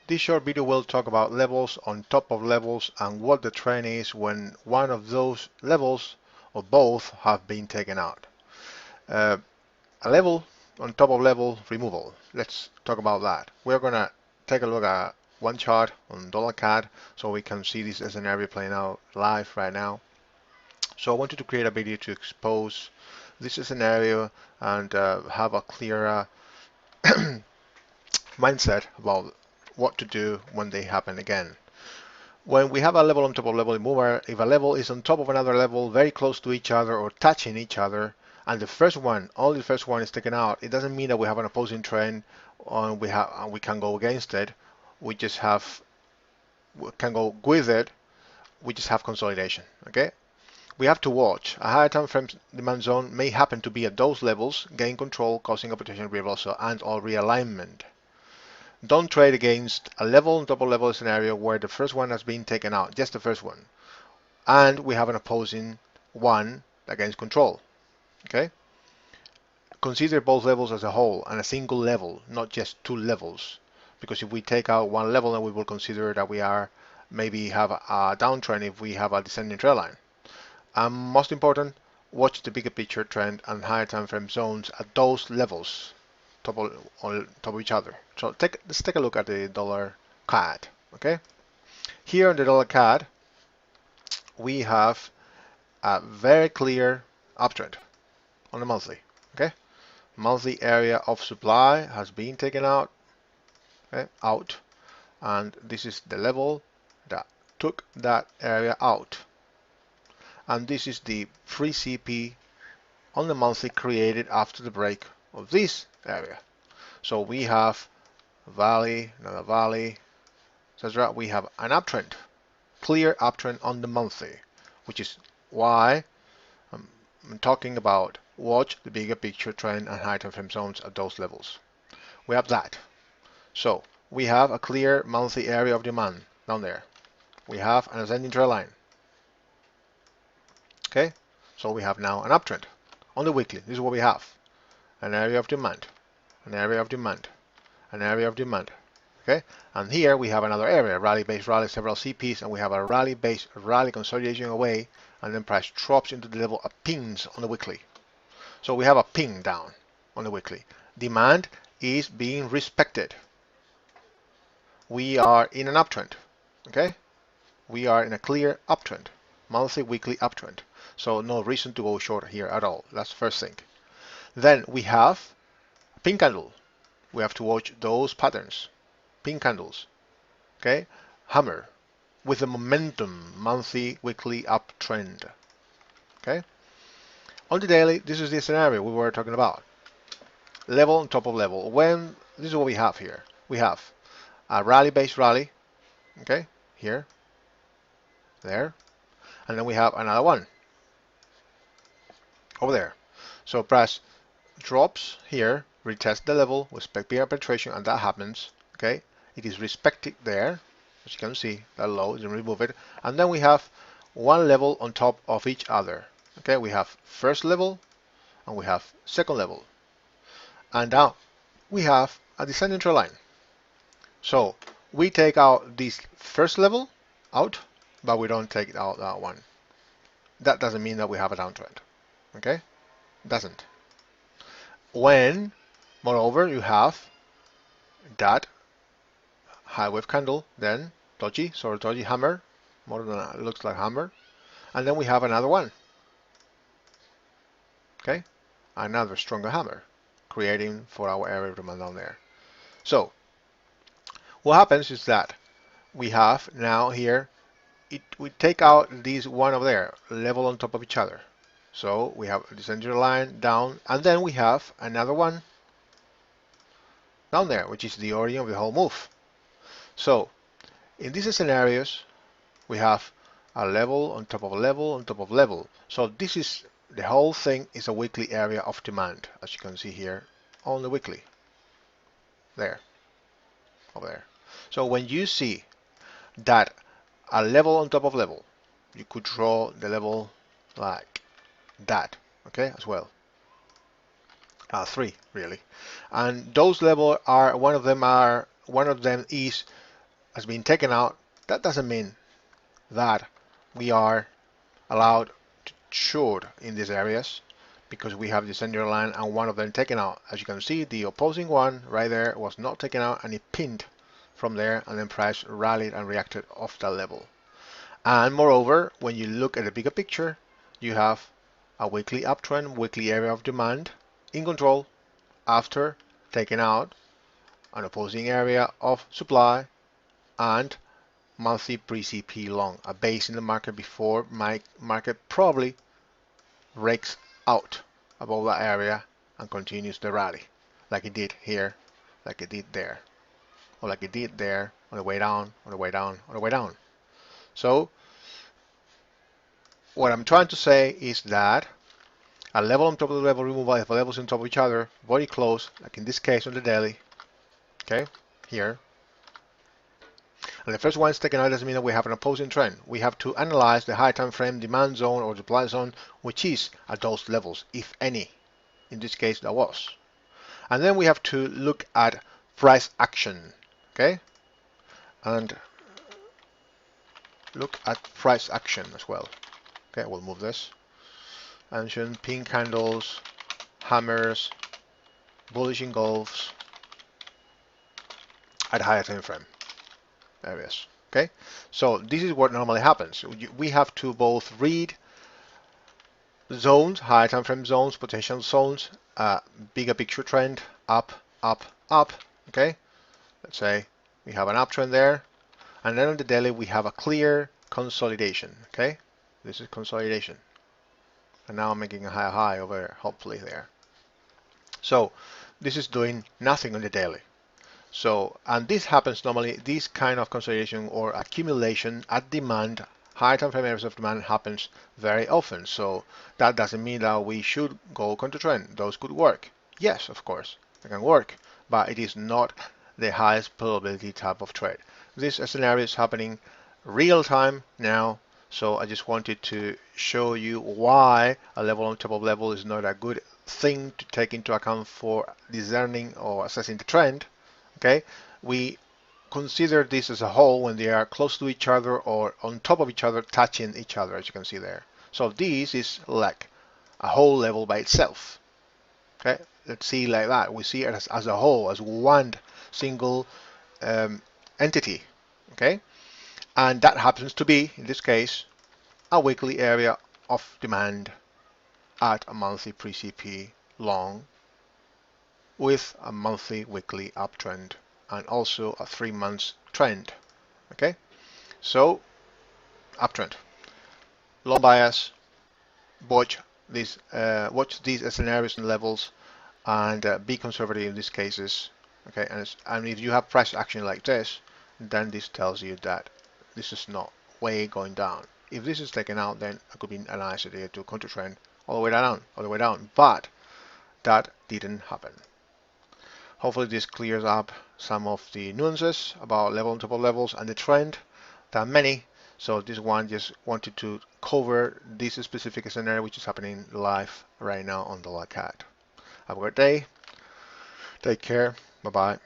This short video will talk about levels on top of levels and what the trend is when one of those levels or both have been taken out. Uh, a level on top of level removal. Let's talk about that. We're gonna take a look at one chart on $CAD so we can see this scenario playing out live right now. So I wanted to create a video to expose this scenario and have a clearer mindset about what to do when they happen again. When we have a level on top of level remover, if a level is on top of another level very close to each other or touching each other, and the first one, only the first one is taken out, it doesn't mean that we have an opposing trend and we can go against it. We can go with it. We just have consolidation. Okay. We have to watch. A higher time frame demand zone may happen to be at those levels, gain control, causing a potential reversal and or realignment. Don't trade against a level on top of level scenario where the first one has been taken out, just the first one, and we have an opposing one against control. Okay? Consider both levels as a whole and a single level, not just two levels. Because if we take out one level, then we will consider that we are maybe have a downtrend if we have a descending trend line. And most important, watch the bigger picture trend and higher time frame zones at those levels on top of each other. So let's take a look at the $CAD. Okay, here on the $CAD, we have a very clear uptrend on the monthly. Okay, monthly area of supply has been taken out, and this is the level that took that area out. And this is the free CP on the monthly created after the break of this area. So we have a valley, another valley, etc. We have an uptrend, clear uptrend on the monthly, which is why I'm talking about watch the bigger picture trend and high time frame zones at those levels. We have that. So we have a clear monthly area of demand down there. We have an ascending trend line. Okay, so we have now an uptrend on the weekly. This is what we have: an area of demand, an area of demand, an area of demand. Okay, and here we have another area, rally-based rally, several CPs, and we have a rally-based rally consolidation away, and then price drops into the level of pings on the weekly. So we have a ping down on the weekly. Demand is being respected. We are in an uptrend. Okay, we are in a clear uptrend, monthly, weekly uptrend. So no reason to go short here at all. That's the first thing. Then we have a pink candle. We have to watch those patterns. Pink candles. Okay, hammer with the momentum, monthly, weekly uptrend. Okay, on the daily, this is the scenario we were talking about. Level on top of level. When this is what we have here. We have a rally-based rally. Okay, here, there, and then we have another one over there. So price drops here, retest the level, we expect bigger penetration, and that happens. Okay, it is respected there, as you can see, that low, you remove it, and then we have one level on top of each other. Okay, we have first level and we have second level, and now we have a descending trend line. So we take out this first level out, but we don't take out that one. That doesn't mean that we have a downtrend. Okay, doesn't. When, moreover, you have that high wave candle, then doji, so doji hammer, more than it looks like hammer, and then we have another one. Okay, another stronger hammer, creating for our area of demand down there. So what happens is that we have now here, we take out these one over there, level on top of each other. So we have a descending line down, and then we have another one down there, which is the origin of the whole move. So in these scenarios, we have a level on top of a level on top of level. So this is the whole thing is a weekly area of demand, as you can see here on the weekly. There, over there. So when you see that a level on top of level, you could draw the level like that, okay, as well. Three really, and those levels are one of them is has been taken out, that doesn't mean that we are allowed to short in these areas, because we have the center line and one of them taken out. As you can see, the opposing one right there was not taken out, and it pinned from there, and then price rallied and reacted off that level. And moreover, when you look at the bigger picture, you have a weekly uptrend, weekly area of demand in control after taking out an opposing area of supply and monthly pre-CP long, a base in the market before my market probably breaks out above that area and continues the rally, like it did here, like it did there, or like it did there on the way down, on the way down, on the way down. So what I'm trying to say is that a level on top of the level removal, if levels on top of each other, very close, like in this case on the daily, okay, here, and the first one is taken out, doesn't mean that we have an opposing trend. We have to analyze the high time frame demand zone or supply zone, which is at those levels, if any. In this case, that was. And then we have to look at price action, okay? And look at price action as well. Okay, we'll move this. Action, pink candles, hammers, bullish engulfs at higher time frame areas. Okay, so this is what normally happens. We have to both read zones, higher time frame zones, potential zones, bigger picture trend, up, up, up. Okay, let's say we have an uptrend there, and then on the daily we have a clear consolidation. Okay, this is consolidation, and now I'm making a higher high over there, hopefully there. So this is doing nothing on the daily. So, and this happens normally, this kind of consolidation or accumulation at demand, higher time frame areas of demand happens very often. So that doesn't mean that we should go counter trend. Those could work. Yes, of course, they can work, but it is not the highest probability type of trade. This scenario is happening real time now. So I just wanted to show you why a level on top of level is not a good thing to take into account for discerning or assessing the trend. Okay, we consider this as a whole when they are close to each other or on top of each other, touching each other, as you can see there. So this is like a whole level by itself. Okay, let's see like that. We see it as a whole, as one single entity. Okay, and that happens to be, in this case, a weekly area of demand at a monthly pre-CP long, with a monthly weekly uptrend and also a 3 months trend. Okay, so uptrend, long bias, watch these scenarios and levels, and be conservative in these cases. Okay, and if you have price action like this, then this tells you that this is not way going down. If this is taken out, then it could be a nice idea to counter trend all the way down, all the way down, but that didn't happen. Hopefully this clears up some of the nuances about level on top of levels and the trend. There are many, so this one just wanted to cover this specific scenario which is happening live right now on the Black Hat. Have a great day. Take care. Bye-bye.